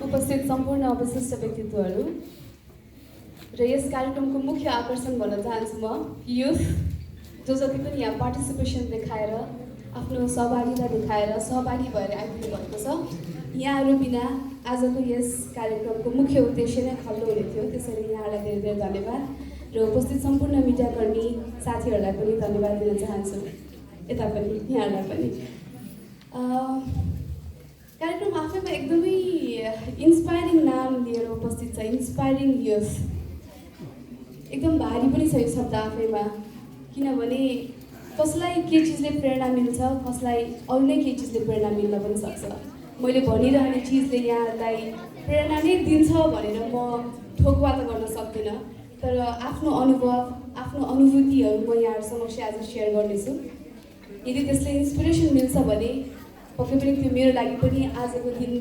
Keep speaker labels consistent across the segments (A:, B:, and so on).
A: उपस्थित सम्पूर्ण विशिष्ट व्यक्तित्वहरू र यस कार्यक्रमको मुख्य आकर्षण भन्न चाहन्छु म युथ जो जति पनि यहाँ पार्टिसिपेसन देखाएर आफ्नो सहभागिता देखाएर सहभागी भएर आइपुग्नु भएको छ। यहाँहरू बिना आजको यस कार्यक्रमको मुख्य उद्देश्य नै खल्लो हुने थियो। त्यसैले यहाँहरूलाई धेरै धेरै धन्यवाद र उपस्थित सम्पूर्ण मिडियाकर्मी साथीहरूलाई पनि धन्यवाद दिन चाहन्छु। यता पनि यहाँहरूलाई पनि कार्यक्रम आफैमा एकदमै इन्स्पायरिङ नाम लिएर उपस्थित छ। इन्स्पायरिङ युथ एकदम भारी पनि छ यो शब्द आफैमा, किनभने कसलाई के चिजले प्रेरणा मिल्छ, कसलाई अरू नै के चिजले प्रेरणा मिल्न पनि सक्छ। मैले भनिरहने चिजले यहाँलाई प्रेरणा नै दिन्छ भनेर म ठोकवा त गर्न सक्दिनँ, तर आफ्नो अनुभव आफ्नो अनुभूतिहरू म यहाँहरू समक्ष आज सेयर गर्नेछु। यदि त्यसले इन्सपिरेसन मिल्छ भने पक्कै पनि त्यो मेरो लागि पनि आजको दिन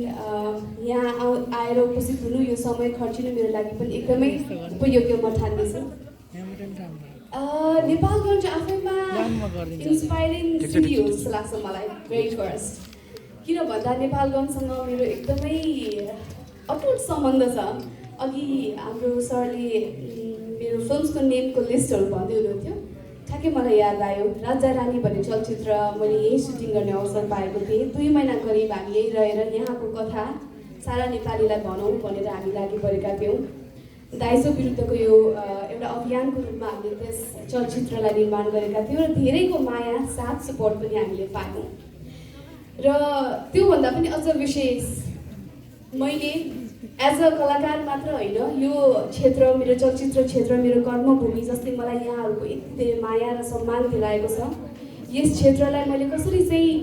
A: यहाँ आएर उपस्थित हुनु, यो समय खर्चिनु मेरो लागि पनि एकदमै उपयोगी म ठान्दैछु। नेपालगञ्ज आफैमा इन्स्पायरिङ सिटी हो जस्तो लाग्छ मलाई भेरी फर्स्ट। किन भन्दा नेपालगञ्जसँग मेरो एकदमै अटुट सम्बन्ध छ। अघि हाम्रो सरले मेरो फिल्मको नेमको लिस्टहरू भन्दै हुनुहुन्थ्यो, ठ्याक्कै मलाई याद आयो। राजा रानी भन्ने चलचित्र मैले यही सुटिङ गर्ने अवसर पाएको थिएँ। 2 महिना करिब हामी यही रहेर यहाँको कथा सारा नेपालीलाई भनौँ भनेर हामी लागि परेका थियौँ। दाइजो विरुद्धको यो एउटा अभियानको रूपमा हामीले त्यस चलचित्रलाई निर्माण गरेका थियौँ र धेरैको माया साथ सपोर्ट पनि हामीले पायौँ। र त्योभन्दा पनि अझ विशेष मैले एज अ कलाकार मात्र होइन, यो क्षेत्र मेरो चलचित्र क्षेत्र मेरो कर्मभूमि जस्तै मलाई यहाँहरूको यति धेरै माया र सम्मान दिलाएको छ। यस क्षेत्रलाई मैले कसरी चाहिँ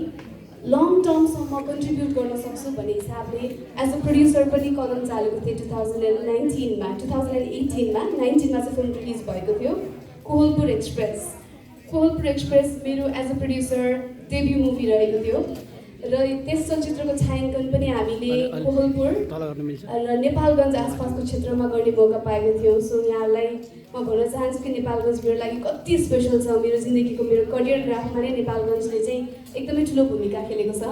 A: लङ टर्मसम्म कन्ट्रिब्युट गर्न सक्छु भन्ने हिसाबले एज अ प्रड्युसर पनि कदम चालेको थिएँ। 2019मा 2018मा 19मा चाहिँ फिल्म रिलिज भएको थियो कोहलपुर एक्सप्रेस। कोहलपुर एक्सप्रेस मेरो as a producer debut movie रहेको थियो र त्यस चलचित्रको छायाङ्कन पनि हामीले कोहलपुर र नेपालगञ्ज आसपासको क्षेत्रमा गर्ने मौका पाएको थियौँ। सो यहाँलाई म भन्न चाहन्छु कि नेपालगञ्ज मेरो लागि कति स्पेसल छ। मेरो जिन्दगीको मेरो करियर ग्राफमा नै नेपालगञ्जले चाहिँ एकदमै ठुलो भूमिका खेलेको छ।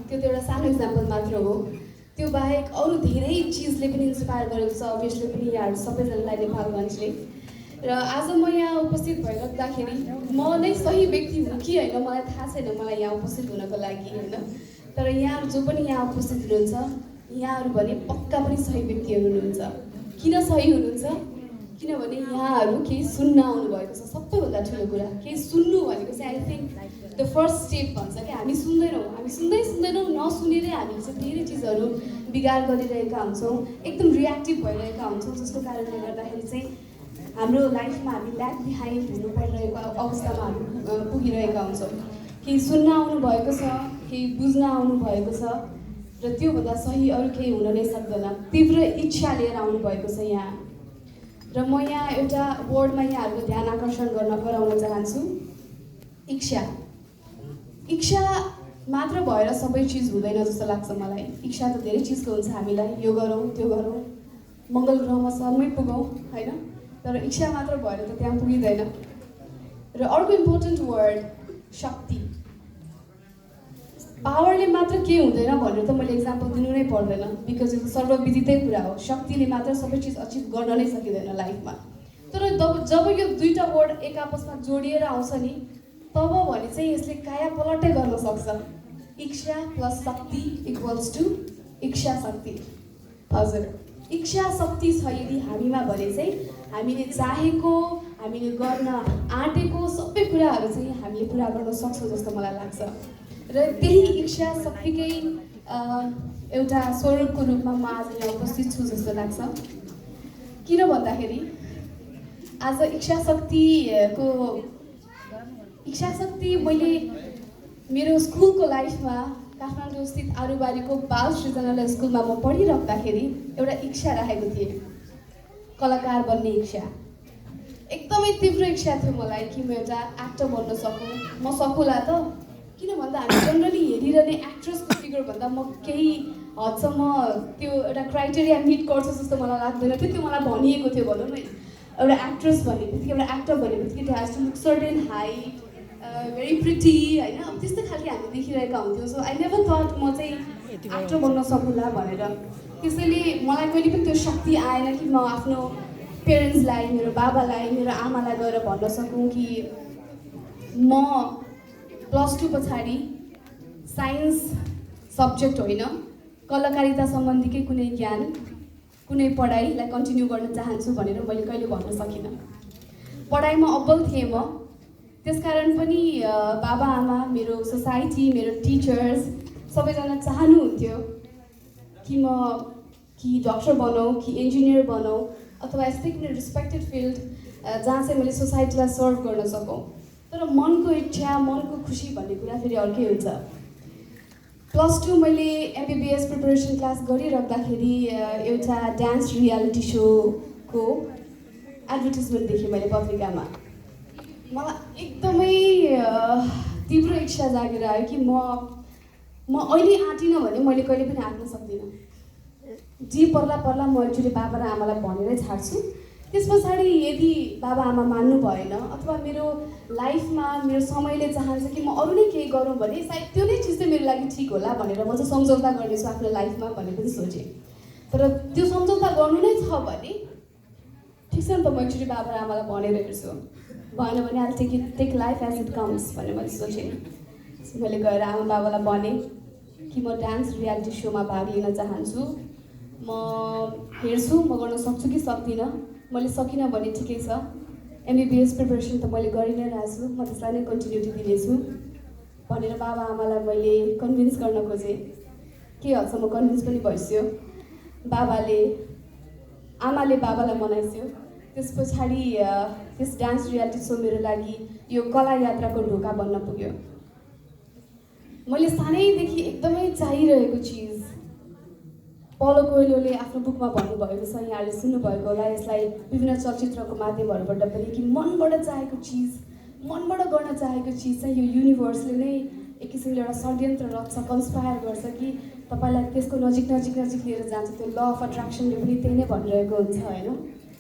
A: त्यो त एउटा सानो इक्जाम्पल मात्र हो। त्यो बाहेक अरू धेरै चिजले पनि इन्सपायर गरेको छ अभियसली पनि यहाँहरू सबैजनालाई नेपालगञ्जले। र आज म यहाँ उपस्थित भइराख्दाखेरि म नै सही व्यक्ति हुँ कि होइन मलाई थाहा छैन मलाई यहाँ उपस्थित हुनको लागि होइन, तर यहाँहरू जो पनि यहाँ उपस्थित हुनुहुन्छ यहाँहरू भने पक्का पनि सही व्यक्तिहरू हुनुहुन्छ। किन सही हुनुहुन्छ? किनभने यहाँहरू केही सुन्न आउनुभएको छ। सबैभन्दा ठुलो कुरा केही सुन्नु भनेको चाहिँ I think the first step भन्छ कि हामी सुन्दैनौँ, हामी सुन्दैनौँ, नसुनेरै हामी चाहिँ धेरै चिजहरू बिगार गरिरहेका हुन्छौँ, एकदम रियाक्टिभ भइरहेका हुन्छौँ, जसको कारणले गर्दाखेरि चाहिँ हाम्रो लाइफमा हामी ल्याग बिहाइन्ड हुनु परिरहेको अवस्थामा हामी पुगिरहेका हुन्छौँ। केही सुन्न आउनु भएको छ, केही बुझ्न आउनु भएको छ र त्योभन्दा सही अरू केही हुन नै सक्दैन। तीव्र इच्छा लिएर आउनु भएको छ यहाँ। र म यहाँ एउटा वर्डमा यहाँहरूको ध्यान आकर्षण गराउन चाहन्छु, इच्छा। इच्छा मात्र भएर सबै चिज हुँदैन जस्तो लाग्छ मलाई। इच्छा त धेरै चिजको हुन्छ, हामीलाई यो गरौँ त्यो गरौँ, मङ्गल ग्रहमा समयमै पुगौँ होइन, तर इच्छा मात्र भएर त त्यहाँ पुगिँदैन। र अर्को इम्पोर्टेन्ट वर्ड शक्ति। पावरले मात्र के हुँदैन भनेर त मैले इक्जाम्पल दिनु नै पर्दैन, बिकज यो सर्वविदितै कुरा हो। शक्तिले मात्र सबै चिज अचिभ गर्न नै सकिँदैन लाइफमा। तर जब यो दुईवटा वर्ड एक आपसमा जोडिएर आउँछ नि तब भने चाहिँ यसले काया पलटै गर्न सक्छ। इच्छा प्लस शक्ति इक्वल्स टु इच्छा शक्ति। हजुर, इच्छा शक्ति छ यदि हामीमा भने चाहिँ हामीले चाहेको हामीले गर्न आँटेको सबै कुराहरू चाहिँ हामीले पुरा गर्न सक्छौँ जस्तो मलाई लाग्छ। र त्यही इच्छा शक्तिकै एउटा स्वरूपको रूपमा म आज यहाँ उपस्थित छु जस्तो लाग्छ। किन भन्दाखेरि आज इच्छा शक्ति मैले मेरो स्कुलको लाइफमा काठमाडौँ स्थित आरुबारीको बाल सृजनालय स्कुलमा म पढिराख्दाखेरि एउटा इच्छा राखेको थिएँ, कलाकार बन्ने इच्छा। एकदमै तीव्र इच्छा थियो मलाई कि म एउटा एक्टर बन्न सकौँ। म सकुला त, किन भन्दा हामी जनरली हेरिरहने एक्ट्रेसको फिगर भन्दा म केही हदसम्म त्यो एउटा क्राइटेरिया मिट गर्छ जस्तो मलाई लाग्दैन थियो। त्यो मलाई भनिएको थियो भनौँ न, एउटा एक्ट्रेस भन्ने बित्तिकै एउटा एक्टर भन्ने बित्तिकै it has to look certain height, very pretty होइन, अब त्यस्तो खालको हामी देखिरहेका हुन्थ्यौँ। सो आई नेभर थट म चाहिँ एक्टर बन्न सकुला भनेर। त्यसैले मलाई कहिले पनि त्यो शक्ति आएन कि म आफ्नो पेरेन्ट्सलाई, मेरो बाबालाई, मेरो आमालाई गएर भन्न सकौँ कि म +2 पछाडि साइन्स सब्जेक्ट होइन, कलाकारिता सम्बन्धीकै कुनै ज्ञान, कुनै पढाइलाई कन्टिन्यू गर्न चाहन्छु भनेर मैले कहिले भन्न सकिनँ। पढाइमा अब्बल थिएँ म, त्यसकारण पनि बाबा आमा, मेरो सोसाइटी, मेरो टिचर्स सबैजना चाहनुहुन्थ्यो कि म डक्टर बनौँ, कि इन्जिनियर बनौँ, अथवा यस्तै कुनै रेस्पेक्टेड फिल्ड जहाँ चाहिँ मैले सोसाइटीलाई सर्भ गर्न सकौँ। तर मनको इच्छा, मनको खुसी भन्ने कुरा फेरि अर्कै हुन्छ। +2 मैले MBBS प्रिपरेसन क्लास गरिराख्दाखेरि एउटा डान्स रियालिटी सोको एडभर्टिजमेन्ट देखेँ मैले पत्रिकामा। मलाई एकदमै तीव्र इच्छा जागेर आयो कि म अहिले आँटिनँ भने मैले कहिले पनि आँट्न सक्दिनँ। जे पर्ला पर्ला म एक्चुअली बाबा र आमालाई भनेरै छाड्छु। त्यस पछाडि यदि बाबा आमा मान्नु भएन अथवा मेरो लाइफमा मेरो समयले चाहन्छ कि म अरू नै केही गरौँ भने सायद त्यो नै चिज चाहिँ मेरो लागि ठिक होला भनेर म चाहिँ सम्झौता गर्नेछु आफ्नो लाइफमा भन्ने पनि सोचेँ। तर त्यो सम्झौता गर्नु नै छ भने ठिक छ नि त, म एक्चुअली बाबा र आमालाई भनेर हेर्छु, भएन भने I take life as it comes भनेर मैले सोचेँ। मैले गएर आमा बाबालाई भनेँ कि म डान्स रियालिटी सोमा भाग लिन चाहन्छु, म हेर्छु म गर्न सक्छु कि सक्दिनँ, मैले सकिनँ भने ठिकै छ, MBBS प्रिपरेसन त मैले गरि नै रहेको छु, म त्यसलाई नै कन्टिन्युटी दिनेछु भनेर बाबा आमालाई मैले कन्भिन्स गर्न खोजेँ। के हदसम्म कन्भिन्स पनि भइसक्यो। आमाले बाबालाई मनाइसक्यो। त्यस पछाडि त्यस डान्स रियालिटी सो मेरो लागि यो कला यात्राको ढोका बन्न पुग्यो। मैले सानैदेखि एकदमै चाहिरहेको चिज, पाउलो कोएल्होले आफ्नो बुकमा भन्नुभएको छ, यहाँले सुन्नुभएको होला यसलाई विभिन्न चलचित्रको माध्यमहरूबाट पनि, कि मनबाट चाहेको चिज, मनबाट गर्न चाहेको चिज चाहिँ यो युनिभर्सले नै एक किसिमले एउटा षड्यन्त्र रच्छ, कन्सपायर गर्छ कि तपाईँलाई त्यसको नजिक नजिक नजिक लिएर जान्छ। त्यो ल अफ अट्र्याक्सनले पनि त्यही नै भनिरहेको हुन्छ होइन।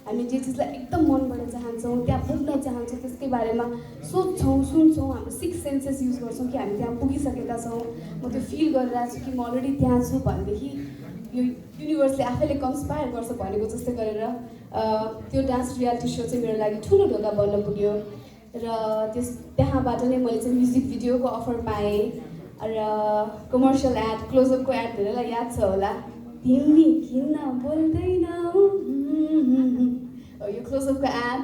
A: हामी जे चिजलाई एकदम मनबाट चाहन्छौँ, त्यहाँ पुग्न चाहन्छौँ, त्यसकै बारेमा सोध्छौँ, सुन्छौँ, हाम्रो 6 सेन्सेस युज गर्छौँ कि हामी त्यहाँ पुगिसकेका छौँ, म त्यो फिल गरिरहेको छु कि म अलरेडी त्यहाँ छु भनेदेखि यो युनिभर्सले आफैले कन्सपायर गर्छ भनेको जस्तै गरेर त्यो डान्स रियालिटी सो चाहिँ मेरो लागि ठुलो ढोका बन्न पुग्यो। र त्यहाँबाट नै मैले चाहिँ म्युजिक भिडियोको अफर पाएँ र कमर्सियल एड, क्लोजअपको एड धेरैलाई याद छ होला, तिमी किन बोल्दैनौ, यो क्लोजअपको एड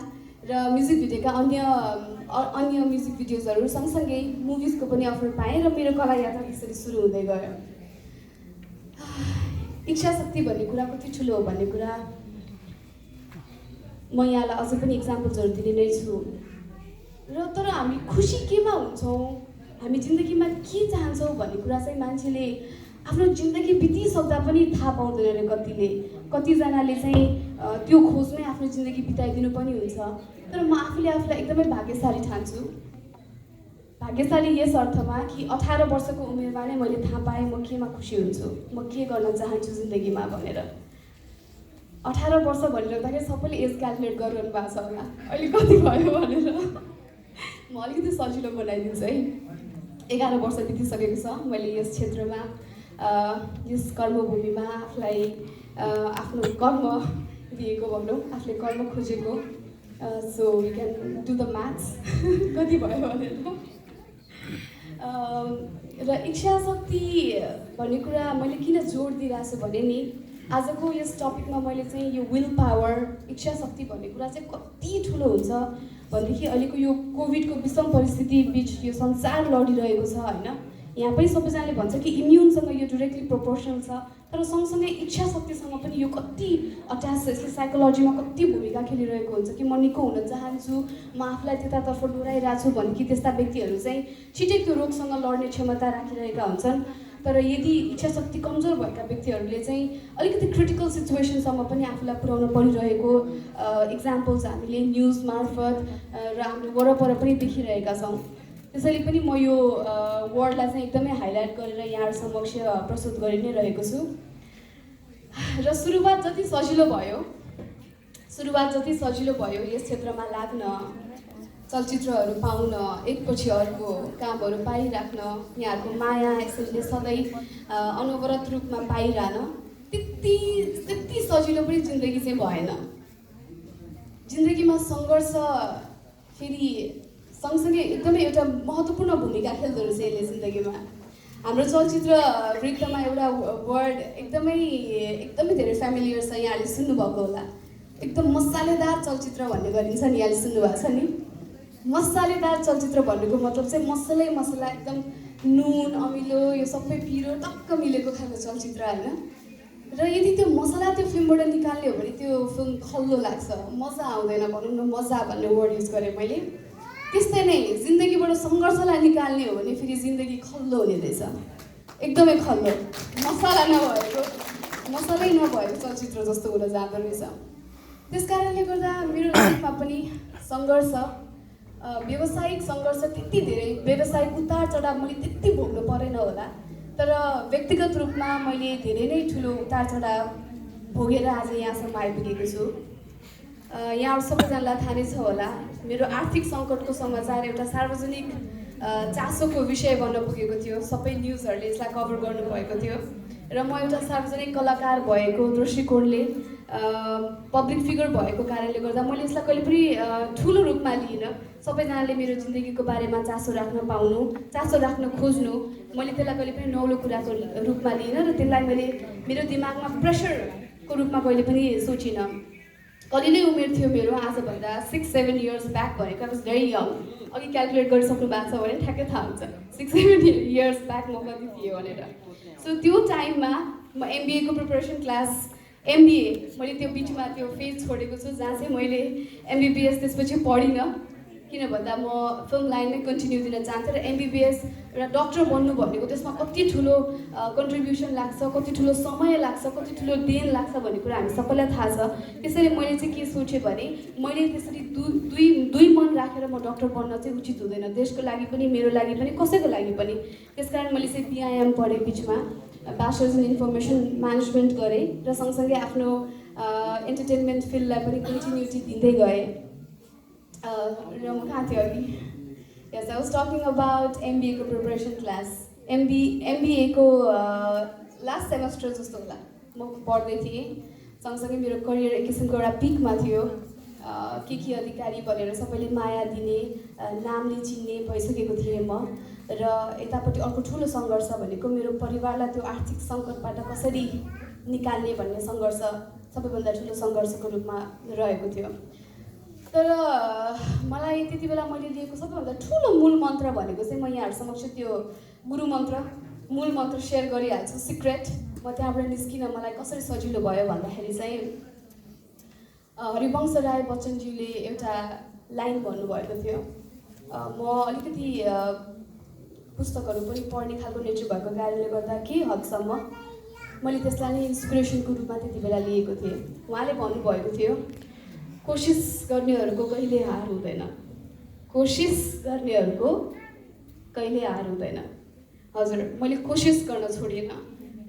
A: र म्युजिक भिडियोका अन्य म्युजिक भिडियोजहरू सँगसँगै मुभिजको पनि अफर पाएँ र मेरो कला यात्रा त्यसरी सुरु हुँदै गयो। इच्छा शक्ति भन्ने कुरा कति ठुलो हो भन्ने कुरा म यहाँलाई अझै पनि इक्जाम्पल्सहरू दिने नै छु। र तर हामी खुसी केमा हुन्छौँ, हामी जिन्दगीमा के चाहन्छौँ भन्ने कुरा चाहिँ मान्छेले आफ्नो जिन्दगी बितिसक्दा पनि थाहा पाउँदैन अरे। कतिजनाले चाहिँ त्यो खोजमै आफ्नो जिन्दगी बिताइदिनु पनि हुन्छ। तर म आफूले आफूलाई एकदमै भाग्यशाली ठान्छु। भाग्यशाली यस अर्थमा कि 18 वर्षको उमेरमा नै मैले थाहा पाएँ म केमा खुसी हुन्छु, म के गर्न चाहन्छु जिन्दगीमा भनेर। 18 वर्ष भनिराख्दाखेरि सबैले एज क्यालकुलेट गरिरहनु भएको छ होला अहिले कति भयो भनेर। म अलिकति सजिलो बनाइदिन्छु है। 11 वर्ष बितिसकेको छ मैले यस क्षेत्रमा, यस कर्मभूमिमा आफूलाई आफ्नो कर्म दिएको भनौँ, आफूले कर्म खोजेको। So we can do the maths कति भयो भनेर। र इच्छा शक्ति भन्ने कुरा मैले किन जोड दिइरहेको छु भने नि, आजको यस टपिकमा मैले चाहिँ यो विल पावर, इच्छा शक्ति भन्ने कुरा चाहिँ कति ठुलो हुन्छ भनेदेखि अहिलेको यो कोभिडको विषम परिस्थिति बिच यो संसार लडिरहेको छ होइन। यहाँ पनि सबैजनाले भन्छ कि इम्युनसँग यो डिरेक्टली प्रोपोर्सनल छ, तर सँगसँगै इच्छा शक्तिसँग पनि यो कति अट्याच छ, यसले साइकोलोजीमा कति भूमिका खेलिरहेको हुन्छ कि म निको हुन चाहन्छु, म आफूलाई त्यतातर्फ डोराइरहेको छु भने कि त्यस्ता व्यक्तिहरू चाहिँ छिटै त्यो रोगसँग लड्ने क्षमता राखिरहेका हुन्छन्। तर यदि इच्छा शक्ति कमजोर भएका व्यक्तिहरूले चाहिँ अलिकति क्रिटिकल सिचुएसनसम्म पनि आफूलाई पुर्याउन परिरहेको इक्जाम्पल्स हामीले न्युज मार्फत र हाम्रो वरपर पनि देखिरहेका छौँ। त्यसैले पनि म यो वर्डलाई चाहिँ एकदमै हाइलाइट गरेर यहाँ समक्ष प्रस्तुत गरि नै रहेको छु। र सुरुवात जति सजिलो भयो यस क्षेत्रमा लाग्न, चलचित्रहरू पाउन एकपछि अर्को कामहरू पाइराख्न यहाँहरूको माया यसरी सधैँ अनवरत रूपमा पाइरहन त्यति सजिलो पनि जिन्दगी चाहिँ भएन। जिन्दगीमा सङ्घर्ष फेरि सँगसँगै एकदमै एउटा महत्त्वपूर्ण भूमिका खेल्दो रहेछ यसले जिन्दगीमा। हाम्रो चलचित्र वृत्तमा एउटा वर्ड एकदमै धेरै फ्यामिलियर छ, यहाँले सुन्नुभएको होला। एकदम मसालेदार चलचित्र भन्ने गरिन्छ नि, यहाँले सुन्नुभएको छ नि। मसालेदार चलचित्र भन्नुको मतलब चाहिँ मसला एकदम नुन अमिलो यो सबै पिरो टक्क मिलेको खालको चलचित्र होइन। र यदि त्यो मसला त्यो फिल्मबाट निकाल्ने हो भने त्यो फिल्म खल्लो लाग्छ, मजा आउँदैन। भनौँ न मजा भन्ने वर्ड युज गरेँ मैले। त्यस्तै नै जिन्दगीबाट सङ्घर्षलाई निकाल्ने हो भने फेरि जिन्दगी खल्लो हुने रहेछ, एकदमै खल्लो। मसलै नभएको चलचित्र जस्तो हुन जाँदो रहेछ। त्यस कारणले गर्दा मेरो लाइफमा पनि सङ्घर्ष, व्यावसायिक सङ्घर्ष त्यति धेरै, व्यावसायिक उतार चढाव मैले त्यति भोग्नु परेन होला, तर व्यक्तिगत रूपमा मैले धेरै नै ठुलो उतार चढाव भोगेर आज यहाँसम्म आइपुगेको छु। यहाँ सबैजनालाई थाहा नै छ होला, मेरो आर्थिक सङ्कटको समाचार एउटा सार्वजनिक चासोको विषय बन्न पुगेको थियो। सबै न्युजहरूले यसलाई कभर गर्नुभएको थियो र म एउटा सार्वजनिक कलाकार भएको दृष्टिकोणले, पब्लिक फिगर भएको कारणले गर्दा मैले यसलाई कहिले पनि ठुलो रूपमा लिइनँ। सबैजनाले मेरो जिन्दगीको बारेमा चासो राख्न पाउनु, चासो राख्न खोज्नु, मैले त्यसलाई कहिले पनि नौलो कुराको रूपमा लिइनँ र त्यसलाई मैले मेरो दिमागमा प्रेसरको रूपमा कहिले पनि सोचिनँ। कति नै उमेर थियो मेरो, आजभन्दा 6-7 इयर्स ब्याक भनेको आई वाज भेरी यङ। अघि क्यालकुलेट गरिसक्नु भएको छ भने ठ्याक्कै थाहा हुन्छ 6-7 इयर्स ब्याक म कति थिएँ भनेर। सो त्यो टाइममा म एमबिएको प्रिपरेसन क्लास, एमबिए मैले त्यो बिचमा त्यो फेज छोडेको छु जहाँ चाहिँ मैले एमबिबिएस त्यसपछि पढिनँ, किन भन्दा म फिल्म लाइनमै कन्टिन्यू दिन चाहन्थेँ। र एमबिबिएस एउटा डक्टर बन्नु भनेको त्यसमा कति ठुलो कन्ट्रिब्युसन लाग्छ, कति ठुलो समय लाग्छ, कति ठुलो देन लाग्छ भन्ने कुरा हामी सबैलाई थाहा छ। त्यसैले मैले चाहिँ के सोचेँ भने मैले त्यसरी दुई मन राखेर म डक्टर बन्न चाहिँ उचित हुँदैन, देशको लागि पनि, मेरो लागि पनि, कसैको लागि पनि। त्यसकारण मैले चाहिँ बिआइएम पढेँ, बिचमा ब्याचलर्स इन इन्फर्मेसन म्यानेजमेन्ट गरेँ र सँगसँगै आफ्नो इन्टरटेनमेन्ट फिल्डलाई पनि कन्टिन्युटी दिँदै गएँ। र म कहाँ थियो अघि? Yes, I was talking about एमबिएको प्रिपरेसन क्लास। एमबिएको लास्ट सेमेस्टर जस्तो होला म पढ्दै थिएँ। सँगसँगै मेरो करियर एक किसिमको एउटा पिकमा थियो। के अधिकारी भनेर सबैले माया दिने, नामले चिन्ने भइसकेको थिएँ म। र यतापट्टि अर्को ठुलो सङ्घर्ष भनेको मेरो परिवारलाई त्यो आर्थिक सङ्कटबाट कसरी निकाल्ने भन्ने सङ्घर्ष सबैभन्दा ठुलो सङ्घर्षको रूपमा रहेको थियो। तर मलाई त्यति बेला मैले लिएको सबैभन्दा ठुलो मूल मन्त्र भनेको चाहिँ म यहाँहरू समक्ष त्यो गुरु मन्त्र, मूल मन्त्र सेयर गरिहाल्छु, सिक्रेट। म त्यहाँबाट निस्किन मलाई कसरी सजिलो भयो भन्दाखेरि चाहिँ हरिवंश राय बच्चनज्यूले एउटा लाइन भन्नुभएको थियो। म अलिकति पुस्तकहरू पनि पढ्ने खालको नेचर भएको कारणले गर्दा के हदसम्म मैले त्यसलाई नै इन्सपिरेसनको रूपमा त्यति बेला लिएको थिएँ। उहाँले भन्नुभएको थियो, कोसिस गर्नेहरूको कहिले हार हुँदैन, कोसिस गर्नेहरूको कहिले हार हुँदैन। हजुर, मैले कोसिस गर्न छोडिनँ।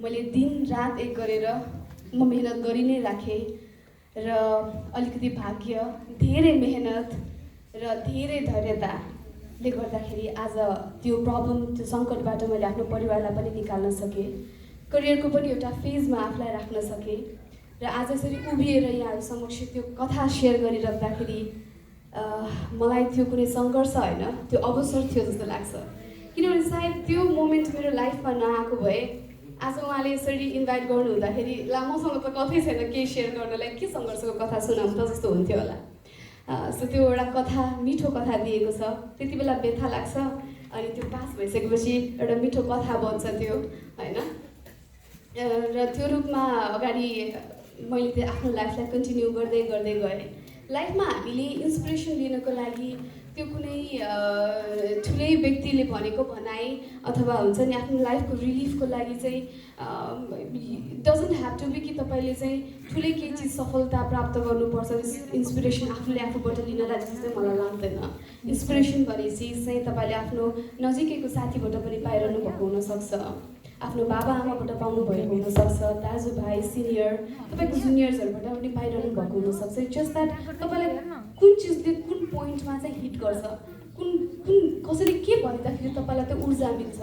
A: मैले दिन रात एक गरेर म मेहनत गरि नै राखेँ र अलिकति भाग्य, धेरै मेहनत र धेरै धैर्यताले गर्दाखेरि आज त्यो प्रब्लम, त्यो सङ्कटबाट मैले आफ्नो परिवारलाई पनि निकाल्न सकेँ, करियरको पनि एउटा फेजमा आफूलाई राख्न सकेँ र आज यसरी उभिएर यहाँहरू समक्ष त्यो कथा सेयर गरिराख्दाखेरि मलाई त्यो कुनै सङ्घर्ष होइन, त्यो अवसर थियो जस्तो लाग्छ। किनभने सायद त्यो मोमेन्ट मेरो लाइफमा नआएको भए आज उहाँले यसरी इन्भाइट गर्नु हुँदाखेरि ला मसँग त कतै छैन केही सेयर गर्नलाई, के सङ्घर्षको कथा सुनाउँ त जस्तो हुन्थ्यो होला। सो त्यो एउटा कथा, मिठो कथा दिएको छ। त्यति बेला व्यथा लाग्छ अनि त्यो पास भइसकेपछि एउटा मिठो कथा बन्छ त्यो, होइन? र त्यो रूपमा अगाडि मैले त्यो आफ्नो लाइफलाई कन्टिन्यू गर्दै गएँ। लाइफमा हामीले इन्सपिरेसन लिनको लागि त्यो कुनै ठुलै व्यक्तिले भनेको भनाइ अथवा हुन्छ नि आफ्नो लाइफको रिलिफको लागि चाहिँ डजन्ट ह्याभ टु बी कि तपाईँले चाहिँ ठुलै केही चिज सफलता प्राप्त गर्नुपर्छ। इन्सपिरेसन आफूले आफूबाट लिनलाई जस्तो चाहिँ मलाई लाग्दैन। इन्सपिरेसन भन्ने चिज चाहिँ तपाईँले आफ्नो नजिकैको साथीबाट पनि पाइरहनु भएको हुनसक्छ, आफ्नो बाबा आमाबाट पाउनुभएको हुनसक्छ, दाजुभाइ सिनियर तपाईँको जुनियर्सहरूबाट पनि पाइरहनु भएको हुनसक्छ। जस्ट द्याट तपाईँलाई कुन चिजले कुन पोइन्टमा चाहिँ हिट गर्छ, कुन कुन कसैले के भन्दाखेरि तपाईँलाई त्यो ऊर्जा मिल्छ,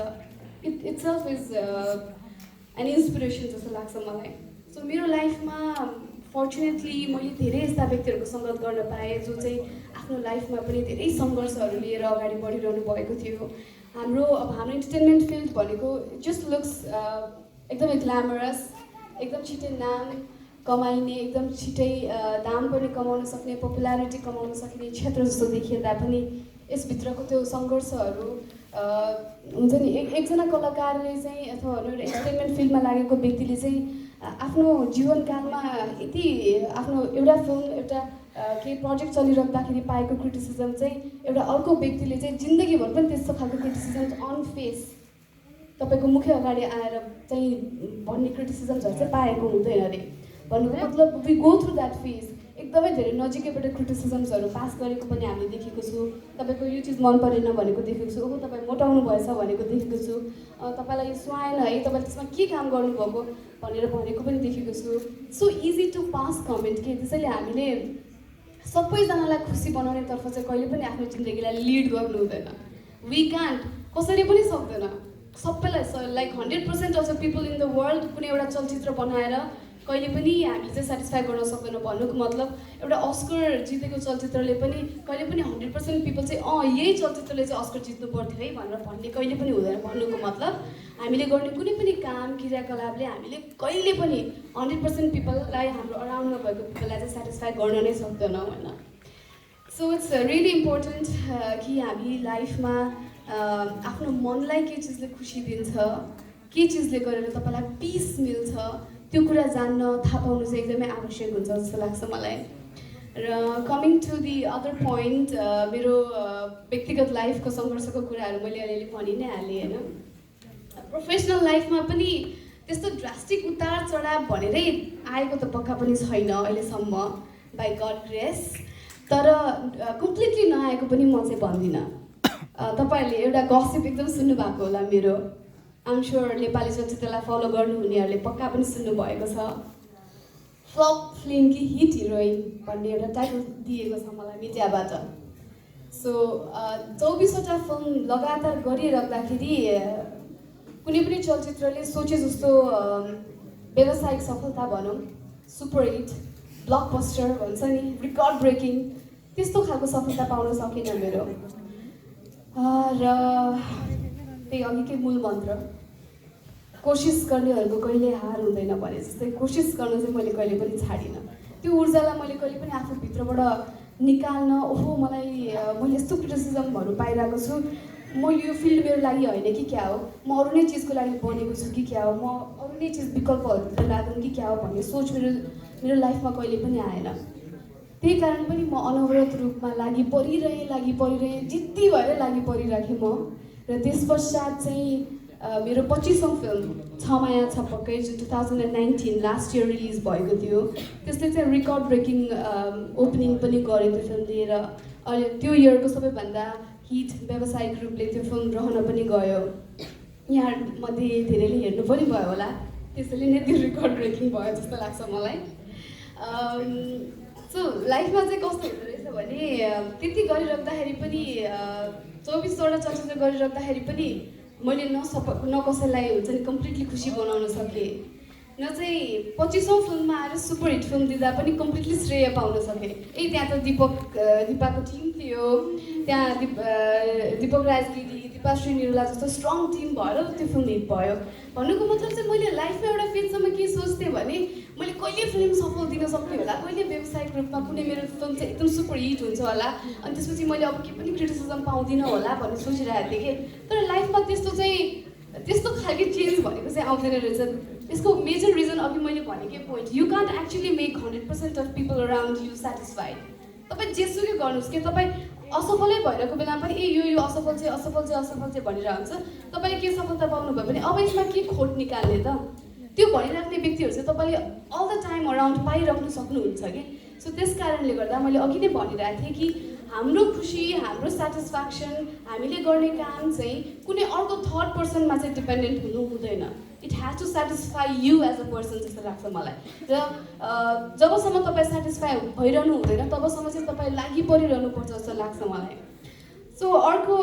A: इट्सेल्फ इज एन इन्सपिरेसन जस्तो लाग्छ मलाई। सो मेरो लाइफमा फर्चुनेटली मैले धेरै यस्ता व्यक्तिहरूको सङ्गत गर्न पाएँ जो चाहिँ आफ्नो लाइफमा पनि धेरै सङ्घर्षहरू लिएर अगाडि बढिरहनु भएको थियो। हाम्रो इन्टरटेनमेन्ट फिल्ड भनेको जस्ट लुक्स एकदमै ग्ल्यामरस, एकदम छिटै नाम कमाइने, एकदम छिटै दाम पनि कमाउन सक्ने, पपुलारिटी कमाउन सक्ने क्षेत्र जस्तो देखिए तापनि यसभित्रको त्यो सङ्घर्षहरू हुन्छ नि। एकजना कलाकारले चाहिँ अथवा एउटा इन्टरटेनमेन्ट फिल्डमा लागेको व्यक्तिले चाहिँ आफ्नो जीवनकालमा यति आफ्नो एउटा फिल्म एउटा केही प्रोजेक्ट चलिरहँदाखेरि पाएको क्रिटिसिजम चाहिँ एउटा अर्को व्यक्तिले चाहिँ जिन्दगीभर पनि त्यस्तो खालको क्रिटिसिजम अन फेस तपाईँको मुख्य अगाडि आएर चाहिँ भन्ने क्रिटिसिजम्सहरू चाहिँ पाएको हुँदैन अरे। भन्नुको मतलब we go through that phase. एकदमै धेरै नजिकैबाट क्रिटिसिजम्सहरू पास गरेको पनि हामीले देखेको छु। तपाईँको यो चिज मन परेन भनेको देखेको छु, ओहो तपाईँ मोटाउनु भएछ भनेको देखेको छु, तपाईँलाई यो सुहाएन है, तपाईँले त्यसमा के काम गर्नुभएको भनेर भनेको पनि देखेको छु। So easy to pass comment के, त्यसैले हामीले सबैजनालाई खुसी बनाउनेतर्फ चाहिँ कहिले पनि आफ्नो जिन्दगीलाई लिड गर्नु हुँदैन। वी कान्ट, कसैले पनि सक्दैन सबैलाई like 100% of the people in the world कुनै एउटा चलचित्र बनाएर कहिले पनि हामीले चाहिँ सेटिस्फाई गर्न सक्दैन। भन्नुको मतलब एउटा अस्कर जितेको चलचित्रले पनि कहिले पनि 100% पिपल चाहिँ यही चलचित्रले चाहिँ अस्कर जित्नु पर्थ्यो है भनेर भन्ने कहिले पनि हुँदैन। भन्नुको मतलब हामीले गर्ने कुनै पनि काम क्रियाकलापले हामीले कहिले पनि 100% पिपललाई, हाम्रो अराउन्डमा भएको पिपललाई चाहिँ सेटिस्फाई गर्न नै सक्दैनौँ होइन। सो इट्स रियली इम्पोर्टेन्ट कि हामी लाइफमा आफ्नो मनलाई के चिजले खुसी दिन्छ, के चिजले गरेर तपाईँलाई पिस मिल्छ, त्यो कुरा जान्न थाहा पाउनु चाहिँ एकदमै आवश्यक हुन्छ जस्तो लाग्छ मलाई। र coming to the other point, मेरो व्यक्तिगत लाइफको सङ्घर्षको कुराहरू मैले अलिअलि भनि नै हालेँ होइन। प्रोफेसनल लाइफमा पनि त्यस्तो ड्रास्टिक उतार चढाव भनेरै आएको त पक्का पनि छैन अहिलेसम्म बाई गड ग्रेस, तर कम्प्लिटली नआएको पनि म चाहिँ भन्दिनँ। तपाईँहरूले एउटा गसिप एकदम सुन्नुभएको होला मेरो, आइम स्योर नेपाली चलचित्रलाई फलो गर्नुहुनेहरूले पक्का पनि सुन्नुभएको छ। फ्लप फिल्म कि हिट हिरोइन भन्ने एउटा टाइटल दिएको छ मलाई मिडियाबाट। सो 24वटा फिल्म लगातार गरिराख्दाखेरि कुनै पनि चलचित्रले सोचे जस्तो व्यावसायिक सफलता भनौँ, सुपर हिट, ब्लकबस्टर भन्छ नि, रेकर्ड ब्रेकिङ, त्यस्तो खालको सफलता पाउन सकेन मेरो। र त्यही अघिकै मूल मन्त्र, कोसिस गर्नेहरूको कहिले हार हुँदैन भने जस्तै कोसिस गर्न चाहिँ मैले कहिले पनि छाडिनँ। त्यो ऊर्जालाई मैले कहिले पनि आफूभित्रबाट निकाल्न, ओहो मैले यस्तो क्रिटिसिजमहरू पाइरहेको छु, म यो फिल्ड मेरो लागि होइन कि क्या हो, म अरू नै चिजको लागि बनेको छु कि क्या हो, म अरू नै चिज विकल्पहरूतिर लागौँ कि क्या हो भन्ने सोच मेरो लाइफमा कहिले पनि आएन। त्यही कारण पनि म अनवरत रूपमा लागि परिरहेँ, जिद्दी भएर लागि परिराखेँ म। र त्यस पश्चात चाहिँ मेरो 25औँ फिल्म छ माया छ पक्कै, जुन 2019 लास्ट इयर रिलिज भएको थियो, त्यसले चाहिँ रेकर्ड ब्रेकिङ ओपनिङ पनि गर्यो त्यो फिल्मले। र अहिले त्यो इयरको सबैभन्दा हिट व्यावसायिक रूपले त्यो फिल्म रहन पनि गयो। यहाँमध्ये धेरैले हेर्नु पनि भयो होला, त्यसैले नै त्यो रेकर्ड ब्रेकिङ भयो जस्तो लाग्छ मलाई। सो लाइफमा चाहिँ कस्तो हुँदो रहेछ भने त्यति गरिराख्दाखेरि पनि 24वटा चलचित्र गरिराख्दाखेरि पनि मैले न कसैलाई हुन्छ नि कम्प्लिटली खुसी बनाउन सकेँ, न चाहिँ 25औँ फिल्ममा आएर सुपर हिट फिल्म दिँदा पनि कम्प्लिटली श्रेय पाउन सकेँ। त्यहाँ त दिपाको टिम थियो, त्यहाँ दिपक राजगिरी, दिपाश्री निरुला जस्तो स्ट्रङ टिम भएर त्यो फिल्म हिट भयो। भन्नुको मतलब चाहिँ मैले लाइफमा एउटा फेजसम्म के सोच्थेँ भने मैले कहिले फिल्म सफल दिन सक्ने होला, कहिले व्यावसायिक रूपमा कुनै मेरो फिल्म चाहिँ एकदम सुपर हिट हुन्छ होला, अनि त्यसपछि मैले अब के पनि क्रिटिसिजम पाउँदिनँ होला भन्ने सोचिरहेको थिएँ कि। तर लाइफमा त्यस्तो खालको चेन्ज भनेको चाहिँ आउँदैन रहेछ। यसको मेजर रिजन अघि मैले भनेकै point, you can't actually make 100% of people around you satisfied. तपाईँ जेसुकै गर्नुहोस् कि तपाईँ असफलै भइरहेको बेलामा पनि यो असफल चाहिँ भनिरहन्छ, तपाईँले के सफलता पाउनुभयो भने अब यसमा के खोट निकाल्ने त, त्यो भनिराख्ने व्यक्तिहरू चाहिँ तपाईँले अल द टाइम अराउन्ड पाइराख्नु सक्नुहुन्छ कि। सो त्यस कारणले गर्दा मैले अघि नै भनिरहेको थिएँ कि हाम्रो खुसी, हाम्रो सेटिस्फ्याक्सन, हामीले गर्ने काम चाहिँ कुनै अर्को थर्ड पर्सनमा चाहिँ डिपेन्डेन्ट हुनु हुँदैन। It has to satisfy you as a person जस्तो लाग्छ मलाई। र जबसम्म तपाईँ सेटिस्फाई भइरहनु हुँदैन तबसम्म चाहिँ तपाईँ लागि परिरहनु पर्छ जस्तो लाग्छ मलाई। सो अर्को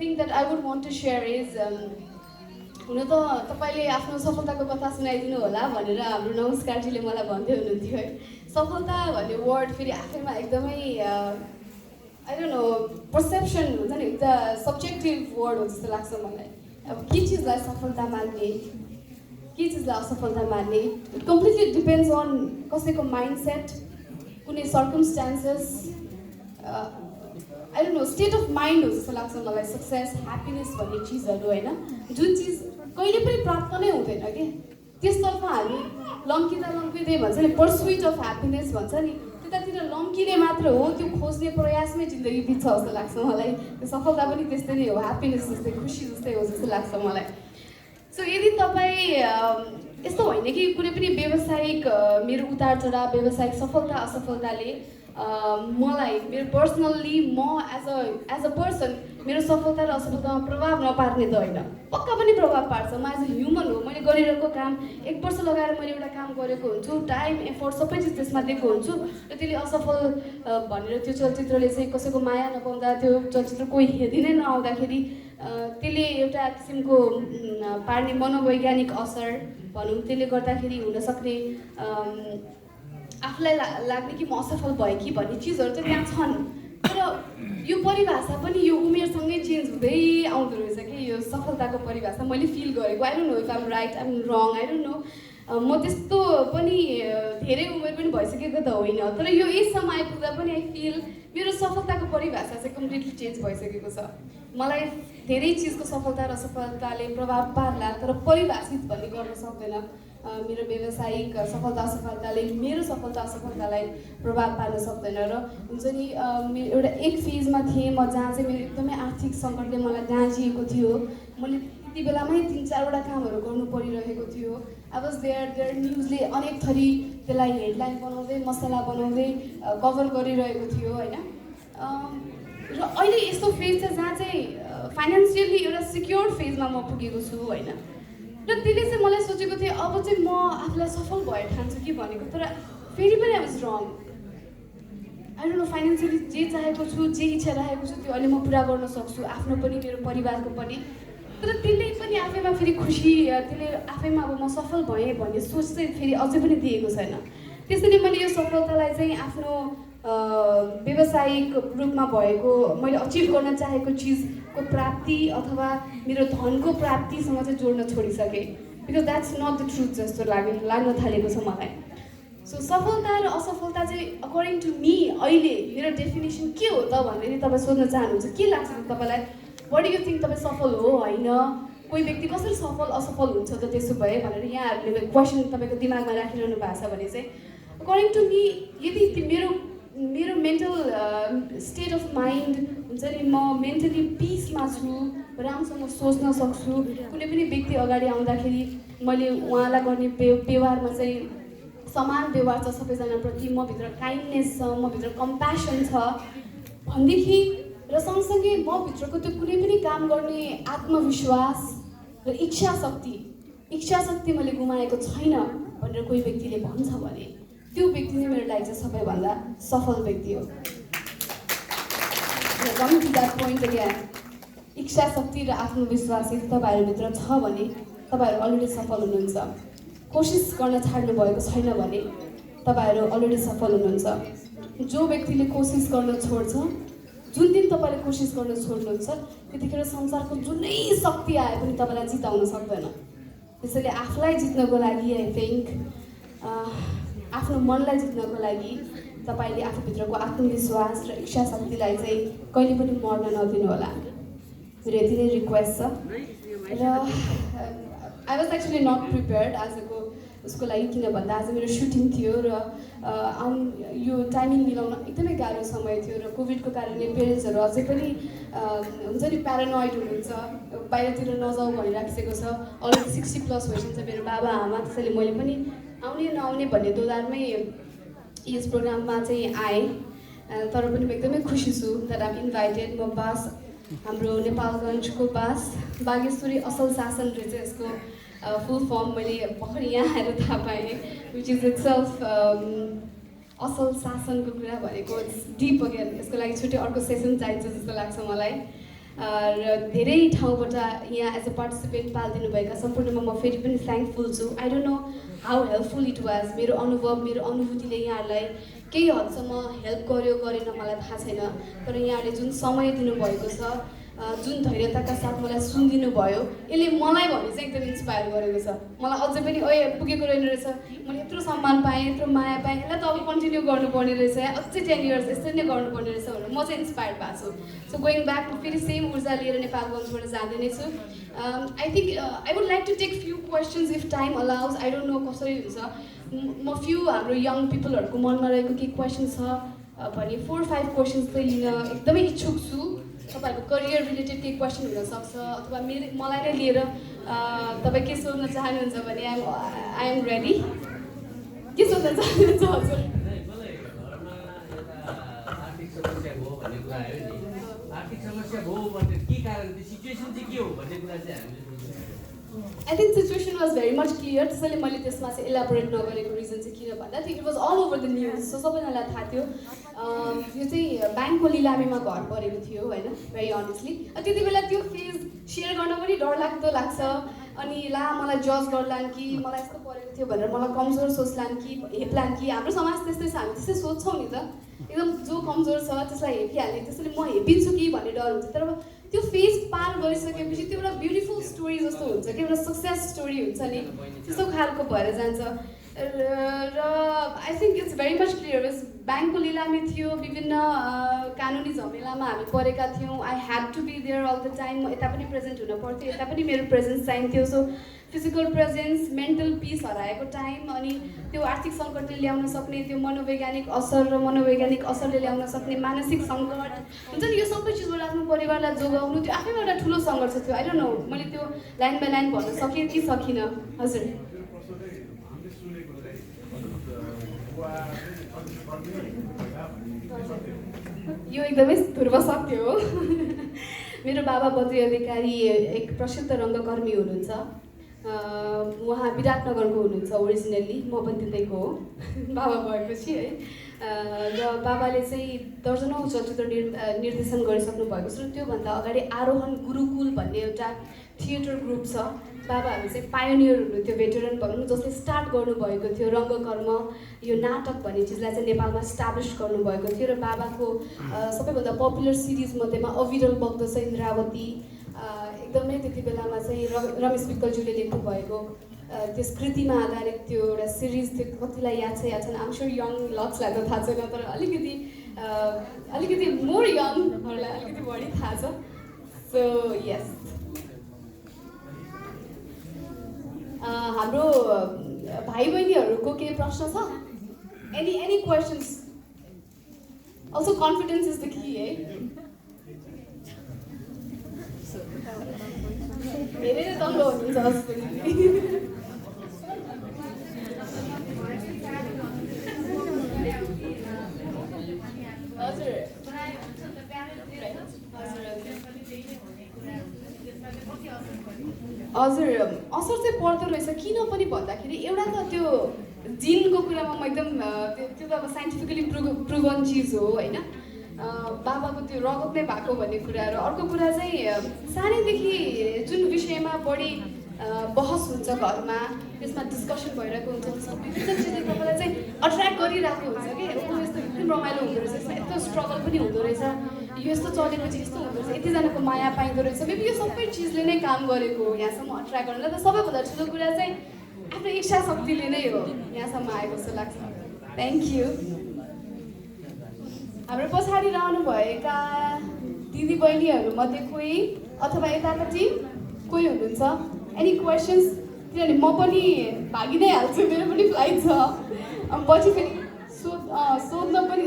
A: thing that I would want to share is हुन त तपाईँले आफ्नो सफलताको कथा सुनाइदिनु होला भनेर हाम्रो नमस्कारजीले मलाई भन्दै हुनुहुन्थ्यो है। सफलता भन्ने वर्ड फेरि आफैमा एकदमै आई डोन्ट नो पर्सेप्सन हुन्छ नि, एउटा सब्जेक्टिभ वर्ड हो जस्तो लाग्छ मलाई। अब के चिजलाई सफलता मान्ने, के चिजलाई असफलता मान्ने, इट कम्प्लिटली डिपेन्ड्स अन कसैको माइन्डसेट, कुनै circumstances, I don't no state of mind हो जस्तो लाग्छ मलाई। सक्सेस, ह्याप्पिनेस भन्ने चिजहरू होइन, जुन चिज कहिले पनि प्राप्त नै हुँदैन कि त्यसतर्फ हामी लम्किँदै भन्छ नि, पर्सुइट अफ ह्याप्पिनेस भन्छ नि, त्यतातिर लम्किने मात्र हो, त्यो खोज्ने प्रयासमै जिन्दगी बित्छ जस्तो लाग्छ मलाई। त्यो सफलता पनि त्यस्तै नै हो, ह्याप्पिनेस जस्तै, खुसी जस्तै हो जस्तो लाग्छ मलाई। सो यदि तपाईँ यस्तो होइन कि कुनै पनि व्यावसायिक मेरो उतार चढाव, व्यावसायिक सफलता असफलताले मलाई मेरो पर्सनल्ली म एज अ पर्सन मेरो सफलता र असफलतामा प्रभाव नपार्ने त होइन, पक्का पनि प्रभाव पार्छ। म एज अ ह्युमन हो, मैले गरिरहेको काम 1 वर्ष लगाएर मैले एउटा काम गरेको हुन्छु, टाइम एफोर्ट सबै चिज त्यसमा दिएको हुन्छु र त्यसले असफल भनेर त्यो चलचित्रले चाहिँ कसैको माया नपाउँदा, त्यो चलचित्र कोही हेरिनै नआउँदाखेरि त्यसले एउटा किसिमको पार्ने मनोवैज्ञानिक असर भनौँ, त्यसले गर्दाखेरि हुनसक्ने आफूलाई लाग्ने कि म असफल भएँ कि भन्ने चिजहरू चाहिँ त्यहाँ छन्। तर यो परिभाषा पनि यो उमेरसँगै चेन्ज हुँदै आउँदो रहेछ कि यो सफलताको परिभाषा मैले फिल गरेको। I don't know if I'm right, I'm wrong, I don't no. म त्यस्तो पनि धेरै उमेर पनि भइसकेको त होइन, तर यो एजसम्म आइपुग्दा पनि आई फिल मेरो सफलताको परिभाषा चाहिँ कम्प्लिटली चेन्ज भइसकेको छ। मलाई धेरै चिजको सफलता र असफलताले प्रभाव पार्ला, तर परिभाषित भन्ने गर्न सक्दैन। मेरो व्यावसायिक सफलता असफलताले मेरो सफलता असफलतालाई प्रभाव पार्न सक्दैन। र हुन्छ नि एउटा एक फेजमा थिएँ म जहाँ चाहिँ मेरो एकदमै आर्थिक सङ्कटले मलाई गाँजिएको थियो। मैले त्यति बेलामै 3-4वटा कामहरू गर्नु परिरहेको थियो। आई वाज देयर न्युजले अनेक थरी त्यसलाई हेडलाइन बनाउँदै, मसला बनाउँदै कभर गरिरहेको थियो होइन। र अहिले यस्तो फेज छ जहाँ चाहिँ फाइनेन्सियली एउटा सिक्योर्ड फेजमा म पुगेको छु होइन। र त्यसले चाहिँ मलाई सोचेको थिएँ अब चाहिँ म आफूलाई सफल भएर ठान्छु कि भनेको, तर फेरि पनि I was wrong. I don't no, financially जे चाहेको छु, जे इच्छा राखेको छु त्यो अहिले म पुरा गर्न सक्छु, आफ्नो पनि मेरो परिवारको पनि। तर त्यसले पनि आफैमा फेरि खुसी, त्यसले आफैमा अब म सफल भएँ भन्ने सोच चाहिँ फेरि अझै पनि दिएको छैन। त्यसैले मैले यो सफलतालाई चाहिँ आफ्नो व्यावसायिक रूपमा भएको मैले अचिभ गर्न चाहेको चिजको प्राप्ति अथवा मेरो धनको प्राप्तिसँग चाहिँ जोड्न छोडिसकेँ। Because that's not the truth जस्तो लाग्न थालेको छ मलाई। सो सफलता र असफलता चाहिँ अकर्डिङ टु मी अहिले मेरो डेफिनेसन के हो त भनेर तपाईँ सोध्न चाहनुहुन्छ, के लाग्छ तपाईँलाई? वाट डु यु थिङ्क तपाईँ सफल हो होइन? कोही व्यक्ति कसरी सफल असफल हुन्छ त त्यसो भए भनेर यहाँहरूले क्वेसन तपाईँको दिमागमा राखिरहनु भएको छ भने चाहिँ अकर्डिङ टु मी यदि मेरो मेन्टल स्टेट अफ माइन्ड हुन्छ नि, म मेन्टली पिसमा छु, राम्रोसँग सोच्न सक्छु, कुनै पनि व्यक्ति अगाडि आउँदाखेरि मैले उहाँलाई गर्ने व्यवहारमा चाहिँ समान व्यवहार छ सबैजनाप्रति, म भित्र काइन्डनेस छ, म भित्र कम्प्यासन छ भनेदेखि र सँगसँगै म भित्रको त्यो कुनै पनि काम गर्ने आत्मविश्वास र इच्छा शक्ति मैले गुमाएको छैन भनेर कोही व्यक्तिले भन्छ भने त्यो व्यक्ति नै मेरो लागि चाहिँ सबैभन्दा सफल व्यक्ति हो। Coming to that point again, इच्छा शक्ति र आत्मविश्वास यदि तपाईँहरूभित्र छ भने तपाईँहरू अलरेडी सफल हुनुहुन्छ। कोसिस गर्न छाड्नु भएको छैन भने तपाईँहरू अलरेडी सफल हुनुहुन्छ। जो व्यक्तिले कोसिस गर्न छोड्छ, जुन दिन तपाईँले कोसिस गर्न छोड्नुहुन्छ त्यतिखेर संसारको जुनै शक्ति आए पनि तपाईँलाई जिताउन सक्दैन। त्यसैले आफूलाई जित्नको लागि आई थिङ्क आफ्नो मनलाई जित्नको लागि तपाईँले आफूभित्रको आत्मविश्वास र इच्छा शक्तिलाई चाहिँ कहिले पनि मर्न नदिनु होला। मेरो यति नै रिक्वेस्ट छ। र I was actually not prepared आजको उसको लागि, किन भन्दा आज मेरो सुटिङ थियो र यो टाइमिङ मिलाउन एकदमै गाह्रो समय थियो र कोभिडको कारणले पेरेन्ट्सहरू अझै पनि हुन्छ नि प्यारानोइड हुनुहुन्छ, बाहिरतिर नजाऊ भनिराखिसकेको छ। अलरेडी 60+ भइसक्छ मेरो बाबा आमा, त्यसैले मैले पनि आउने नआउने भन्ने दोधारमै यस प्रोग्राममा चाहिँ आएँ। तर पनि म एकदमै खुसी छु द्याट आम इन्भाइटेड। म बास हाम्रो नेपालगञ्जको बास बागेश्वरी असल शासन रहेछ यसको फुल फर्म मैले भर्खर यहाँ आएर थाहा पाएँ, विच इज इट सेल्फ असल शासनको कुरा भनेको डिप अगेन, यसको लागि छुट्टै अर्को सेसन चाहिन्छ जस्तो लाग्छ मलाई। र धेरै ठाउँबाट यहाँ एज अ पार्टिसिपेन्ट पालिदिनुभएका सम्पूर्णमा म फेरि पनि थ्याङ्कफुल छु। I don't know how helpful it was. मेरो अनुभव मेरो अनुभूतिले यहाँहरूलाई केही हदसम्म हेल्प गर्यो गरेन मलाई थाहा छैन, तर यहाँहरूले जुन समय दिनुभएको छ, जुन धैर्यताका साथ मलाई सुनिदिनु भयो, यसले मलाई भने चाहिँ एकदम इन्सपायर गरेको छ। मलाई अझै पनि पुगेको रहेन रहेछ, मैले यत्रो सम्मान पाएँ, यत्रो माया पाएँ, यसलाई त अब कन्टिन्यू गर्नुपर्ने रहेछ, अझै 10 इयर्स यसरी नै गर्नुपर्ने रहेछ भनेर म चाहिँ इन्सपायर्ड भएको छु। सो गोइङ ब्याक फेरि सेम ऊर्जा लिएर नेपालगञ्जबाट जाँदै नै छु। I think I would like to take few questions if time allows. I don't know कसरी हुन्छ। म फ्यु हाम्रो यङ पिपलहरूको मनमा रहेको केही क्वेसन छ भने 4-5 क्वेसन्स चाहिँ लिन एकदमै इच्छुक छु। तपाईँहरूको करियर रिलेटेड केही क्वेसन हुनसक्छ अथवा मलाई नै लिएर तपाईँ के सोध्न चाहनुहुन्छ भने आई एम रेडी। के सोध्न चाहनुहुन्छ हजुर?
B: आर्थिक समस्या भयो भन्ने कुरा आयो नि, आर्थिक समस्या भयो भन्ने के कारण त्यो सिचुएसन चाहिँ के हो भन्ने कुरा चाहिँ हामीले
A: I think situation was very much clear, त्यसैले मैले त्यसमा चाहिँ इलाबोरेट नगरेको रिजन चाहिँ किन भन्दा it was all over the news. So सबैजनालाई थाहा थियो यो चाहिँ ब्याङ्कको लिलामीमा घर परेको थियो होइन, भेरी अनेस्टली। त्यति बेला त्यो फेज सेयर गर्न पनि डरलाग्दो लाग्छ। अनि ला मलाई जज गर्लान् कि मलाई यस्तो परेको थियो भनेर मलाई कमजोर सोच्लान् कि हेप्लान् कि। हाम्रो समाज त्यस्तै छ, हामी त्यस्तै सोच्छौँ नि त, एकदम जो कमजोर छ त्यसलाई हेपिहाल्ने, त्यसैले म हेपिन्छु कि भन्ने डर हुन्छ। तर त्यो फेज पार गरिसकेपछि त्यो एउटा ब्युटिफुल स्टोरी जस्तो हुन्छ कि एउटा सक्सेस स्टोरी हुन्छ नि, त्यस्तो खालको भएर जान्छ। र I think it's very much clear. ब्याङ्कको लिलामी थियो, विभिन्न कानुनी झमेलामा हामी परेका थियौँ। I had to be there all the time. म यता पनि प्रेजेन्ट हुन पर्थ्यो, यता पनि मेरो प्रेजेन्स चाहिन्थ्यो। So physical presence, mental peace हराएको टाइम, अनि त्यो आर्थिक सङ्कटले ल्याउन सक्ने त्यो मनोवैज्ञानिक असर र मनोवैज्ञानिक असरले ल्याउन सक्ने मानसिक सङ्कट हुन्छ नि, यो सबै चिजबाट आफ्नो परिवारलाई जोगाउनु त्यो आफैमा एउटा ठुलो सङ्घर्ष थियो। आई डोन्ट नो मैले त्यो लाइन बाई लाइन भन्न सकेँ कि सकिनँ। हजुर यो एकदमै ध्रुव सत्य हो। मेरो बाबा बद्री अधिकारी एक प्रसिद्ध रङ्गकर्मी हुनुहुन्छ। उहाँ विराटनगरको हुनुहुन्छ ओरिजिनल्ली, म पनि त्यतैको हो बाबा भएपछि है। र बाबाले चाहिँ दर्जनौँ चलचित्र निर्देशन गरिसक्नु भएको छ। त्योभन्दा अगाडि आरोहण गुरुकुल भन्ने एउटा थिएटर ग्रुप छ। बाबाहरू चाहिँ पायोनियर हुनुहुन्थ्यो, भेटरन भनौँ, जसले स्टार्ट गर्नुभएको थियो रङ्गकर्म, यो नाटक भन्ने चिजलाई चाहिँ नेपालमा स्टाब्लिस गर्नुभएको थियो। र बाबाको सबैभन्दा पपुलर सिरिज मध्येमा अविरल बग्दछ इन्द्रावती, एकदमै त्यति बेलामा चाहिँ रमेश विकलज्यूले लेख्नु भएको त्यस कृतिमा आधारित त्यो एउटा सिरिज थियो। कतिलाई याद छ याद छैन, आम स्योर यङ लट्सलाई त थाहा छैन, तर अलिकति मोर यङहरूलाई अलिकति बढी थाहा छ। सो यस, हाम्रो भाइ बहिनीहरूको केही प्रश्न छ? Any questions? Also confidence is the key है। धेरै नै दङ्ग हुनुहुन्छ जस्तो कि। हजुर हजुर असर चाहिँ पर्दो रहेछ। किन पनि भन्दाखेरि एउटा त त्यो जिनको कुरामा म एकदम त्यो त अब साइन्टिफिकली प्रुभन चिज हो होइन, बाबाको त्यो रगत नै भएको भन्ने कुरा। र अर्को कुरा चाहिँ सानैदेखि जुन विषयमा बढी बहस हुन्छ घरमा, त्यसमा डिस्कसन भइरहेको हुन्छ, त्यसमा विभिन्न चिजले तपाईँलाई चाहिँ अट्र्याक्ट गरिरहेको हुन्छ कि यस्तो एकदम रमाइलो हुँदो रहेछ, यसमा यस्तो स्ट्रगल पनि हुँदो रहेछ, यो यस्तो चलेपछि यस्तो हुँदो रहेछ, यतिजनाको माया पाइँदो रहेछ। मेबी यो सबै चिजले नै काम गरेको हो यहाँसम्म अट्र्याक्ट गर्न। त सबैभन्दा ठुलो कुरा चाहिँ आफ्नो इच्छा शक्तिले नै हो यहाँसम्म आएको जस्तो लाग्छ। Thank you. हाम्रो पछाडि रहनुभएका दिदी बहिनीहरूमध्ये कोही अथवा यतापट्टि कोही हुनुहुन्छ? Any questions? किनभने म पनि भागि नै हाल्छु, मेरो पनि फ्लाइट छ। पछि फेरि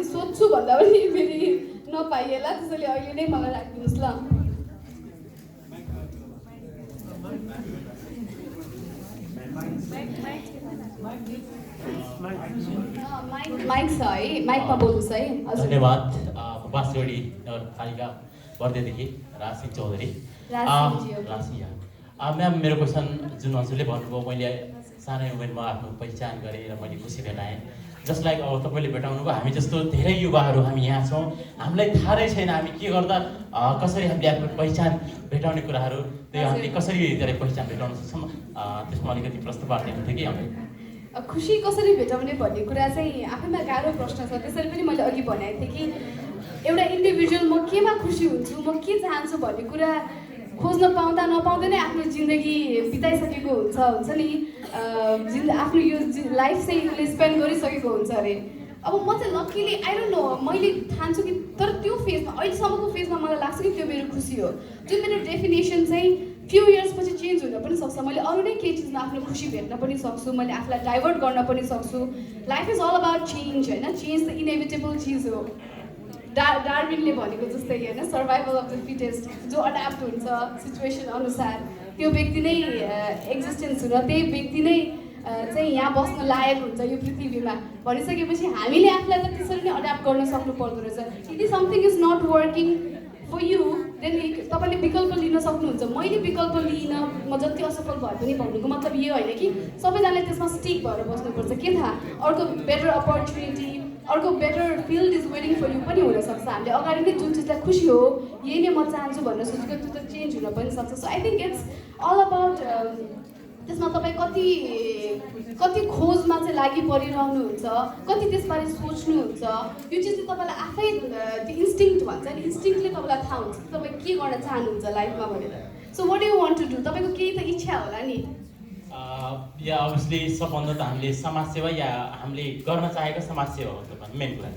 A: सोध्छु भन्दा पनि फेरि नपाइएला, त्यसैले अहिले नै मलाई राखिदिनुहोस् ल। माइक छ है, माइकमा बोल्नुहोस् है। हजुर
C: धन्यवाद। बाँसगढी नगरपालिका बर्देदेखि राशि चौधरी। राशि म्याम, मेरो क्वेसन जुन हजुरले भन्नुभयो, मैले सानै उमेरमा आफ्नो पहिचान गरेँ र मैले खुसी भेटाएँ। जस्ट लाइक अब तपाईँले भेटाउनु भयो, हामी जस्तो धेरै युवाहरू हामी यहाँ छौँ, हामीलाई थाहा नै छैन हामी के गर्दा कसरी हामीले आफ्नो पहिचान भेटाउने कुराहरू, त्यो हामीले कसरी त्यसलाई पहिचान भेटाउन सक्छौँ, त्यसमा अलिकति प्रश्न पार्दिनु थियो कि हामीले।
A: खुसी कसरी भेटाउने भन्ने कुरा चाहिँ आफैमा गाह्रो प्रश्न छ। त्यसरी पनि मैले अघि भनेको थिएँ कि एउटा इन्डिभिजुअल म केमा खुसी हुन्छु, म के चाहन्छु भन्ने कुरा खोज्न पाउँदा नपाउँदै नै आफ्नो जिन्दगी बिताइसकेको हुन्छ नि। आफ्नो यो लाइफ चाहिँ उसले स्पेन्ड गरिसकेको हुन्छ अरे। अब म चाहिँ लक्कीली आई डोन्ट नो, मैले ठान्छु कि तर त्यो फेजमा, अहिलेसम्मको फेजमा मलाई लाग्छ कि त्यो मेरो खुसी हो। जुन मेरो डेफिनेसन चाहिँ फ्यु इयर्स पछि चेन्ज हुन पनि सक्छ। मैले अरू नै केही चिजमा आफ्नो खुसी भेट्न पनि सक्छु, मैले आफूलाई डाइभर्ट गर्न पनि सक्छु। Life is all about change होइन, चेन्ज त इनेभिटेबल चिज हो। डार्विनले भनेको जस्तै होइन, सर्भाइभल अफ द फिटेस्ट, जो अड्याप्ट हुन्छ सिचुएसन अनुसार त्यो व्यक्ति नै एक्जिस्टेन्स हुन, त्यही व्यक्ति नै चाहिँ यहाँ बस्न लायक हुन्छ यो पृथ्वीमा भनिसकेपछि हामीले आफूलाई त त्यसरी नै अड्याप्ट गर्न सक्नु पर्दो रहेछ। यदि something is not working for you then तपाईँले विकल्प लिन सक्नुहुन्छ। मैले विकल्प लिइनँ, म जति असफल भए पनि भन्नुको मतलब यो होइन कि सबैजनाले त्यसमा स्टिक भएर बस्नुपर्छ। के थाहा, अर्को बेटर अपर्च्युनिटी, अर्को better field is waiting for you पनि हुनसक्छ। हामीले अगाडि नै जुन चिजलाई खुसी हो, यही नै म चाहन्छु भन्न सोचेको त्यो त चेन्ज हुन पनि सक्छ। So I think it's all about त्यसमा तपाईँ कति खोजमा चाहिँ लागि परिरहनुहुन्छ, कति त्यसबारे सोच्नुहुन्छ। यो चिज चाहिँ तपाईँलाई आफै त्यो इन्स्टिङ्क्ट भन्छ नि, इन्स्टिङ्क्टले तपाईँलाई थाहा हुन्छ कि तपाईँ के गर्न चाहनुहुन्छ लाइफमा भनेर। So what you want to do, तपाईँको केही त इच्छा होला नि।
C: या अभियसली सबभन्दा त हामीले समाजसेवा या हामीले गर्न चाहेको समाजसेवा हो त मेन कुरा।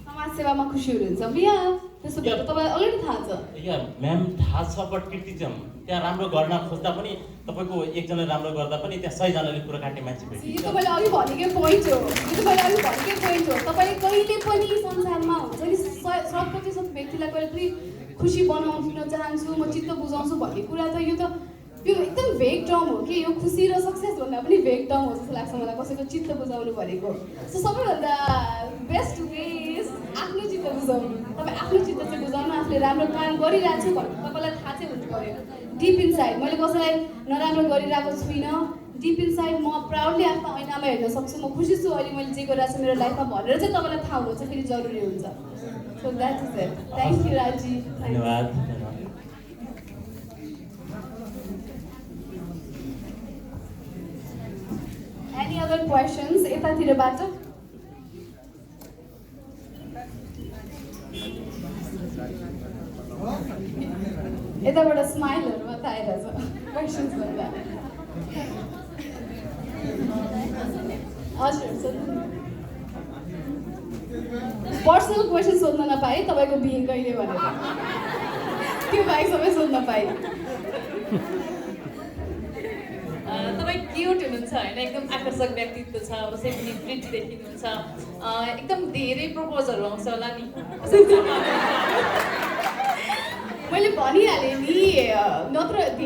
A: समाजसेवामा खुसी हुनुहुन्छ या त्यसो भए तपाईँलाई अलरेडी थाहा छ?
C: या म्याम थाहा छ, बट क्रिटिसिजम त्यहाँ राम्रो गर्न खोज्दा पनि तपाईँको एकजना राम्रो गर्दा पनि त्यहाँ 100 जनाले कुरा काट्ने मान्छे भेट्छ।
A: यो तपाईँले अघि भनेकै पोइन्ट हो, तपाईँले कहिले पनि संसारमा हुन्छ नि 100% व्यक्तिलाई कहिले पनि खुसी बनाउन चाहन्छु, म चित्त बुझाउँछु भन्ने कुरा त यो एकदम भेग टर्म हो कि यो खुसी र सक्सेस भन्दा पनि भेग टर्म हो जस्तो लाग्छ मलाई, कसैको चित्त बुझाउनु भनेको। सो सबैभन्दा बेस्ट वे इज आफ्नो चित्त बुझाउनु। तपाईँ आफ्नो चित्त चाहिँ बुझाउनु, आफूले राम्रो काम गरिरहेको छु भन्नु तपाईँलाई थाहा चाहिँ हुनु पऱ्यो डिप इनसाइड। मैले कसैलाई नराम्रो गरिरहेको छुइनँ, डिप इनसाइड म प्राउडली आफ्नो ऐनामा हेर्न सक्छु, म खुसी छु अहिले मैले जे गरिरहेको छु मेरो लाइफमा भनेर चाहिँ तपाईँलाई थाहा हुनु चाहिँ फेरि जरुरी हुन्छ। So that is it. Thank you राजी।
C: धन्यवाद।
A: Any other questions? यतातिरबाट यताबाट स्माइलहरू मात्र आइरहेछ क्वेसन्स भन्दा। हजुर पर्सनल क्वेसन सोध्न नपाएँ, तपाईँको बिहे कहिले भनेर त्यो बाहेक सबै सोध्न पाएँ।
D: तपाईँ क्युट हुनुहुन्छ होइन, एकदम आकर्षक व्यक्तित्व छ, कसै पनि प्रिटी देखिनुहुन्छ, एकदम धेरै प्रपोजहरू आउँछ होला नि।
A: मैले भनिहालेँ नि, नत्र